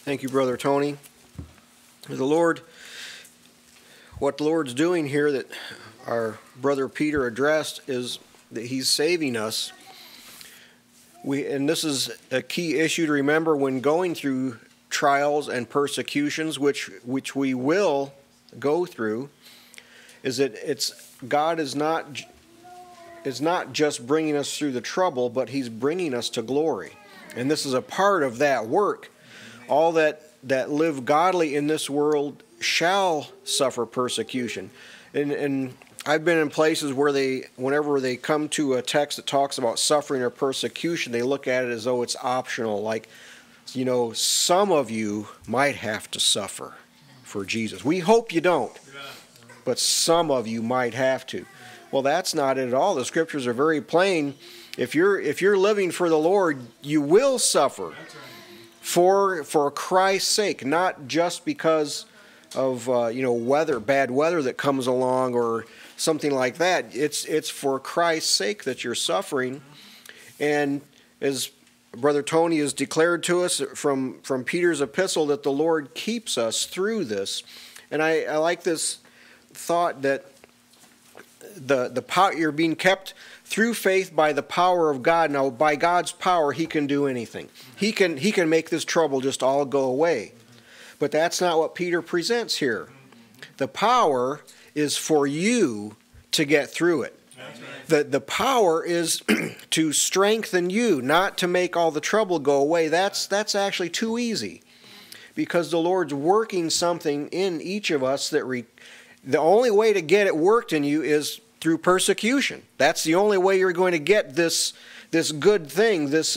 Thank you, Brother Tony. What the Lord's doing here that our brother Peter addressed is that he's saving us. And this is a key issue to remember when going through trials and persecutions, which we will go through, is that God is not just bringing us through the trouble, but He's bringing us to glory. And this is a part of that work. All that live godly in this world shall suffer persecution. And I've been in places where whenever they come to a text that talks about suffering or persecution, they look at it as though it's optional. Like, some of you might have to suffer for Jesus. We hope you don't, but some of you might have to. Well, that's not it at all. The scriptures are very plain. If you're living for the Lord, you will suffer for Christ's sake, not just because of bad weather that comes along or something like that. It's for Christ's sake that you're suffering. And as Brother Tony has declared to us from Peter's epistle, that the Lord keeps us through this. And I like this thought that you're being kept through faith by the power of God. Now, by God's power, He can do anything. He can make this trouble just all go away. But that's not what Peter presents here. The power is for you to get through it. The power is to strengthen you, not to make all the trouble go away. That's actually too easy, because the Lord's working something in each of us that the only way to get it worked in you is through persecution. That's the only way you're going to get this good thing, this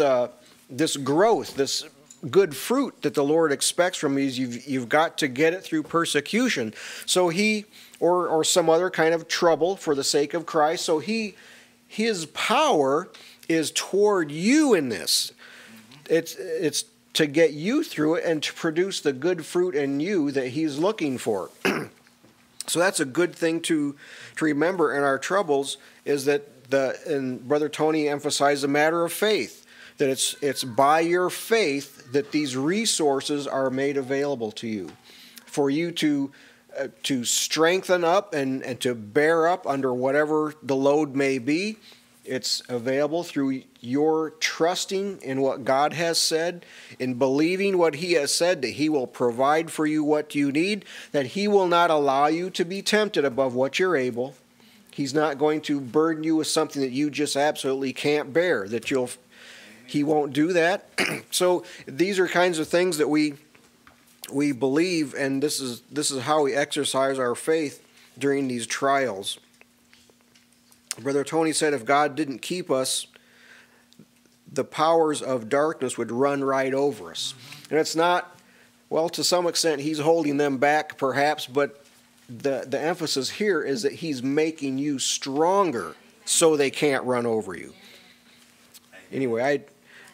growth, this good fruit that the Lord expects from you. You've got to get it through persecution. So or some other kind of trouble for the sake of Christ. So His power is toward you in this. It's to get you through it and to produce the good fruit in you that He's looking for. So that's a good thing to remember in our troubles, is that and Brother Tony emphasized the matter of faith, that it's by your faith that these resources are made available to you, for you to strengthen up and to bear up under whatever the load may be. It's available through your trusting in what God has said, in believing what He has said, that He will provide for you what you need, that He will not allow you to be tempted above what you're able. He's not going to burden you with something that you just absolutely can't bear, He won't do that. So these are kinds of things that we believe, and this is how we exercise our faith during these trials. Brother Tony said if God didn't keep us, the powers of darkness would run right over us. And it's not, well, to some extent He's holding them back perhaps, but the emphasis here is that He's making you stronger so they can't run over you. Anyway,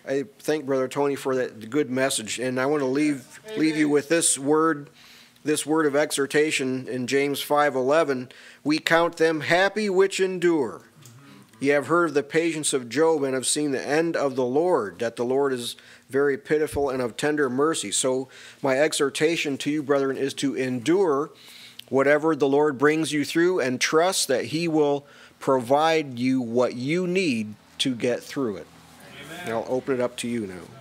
I thank Brother Tony for that good message, and I want to leave you with this word of exhortation in James 5:11. We count them happy which endure. Ye have heard of the patience of Job, and have seen the end of the Lord, that the Lord is very pitiful and of tender mercy. So my exhortation to you, brethren, is to endure whatever the Lord brings you through, and trust that He will provide you what you need to get through it. And I'll open it up to you now.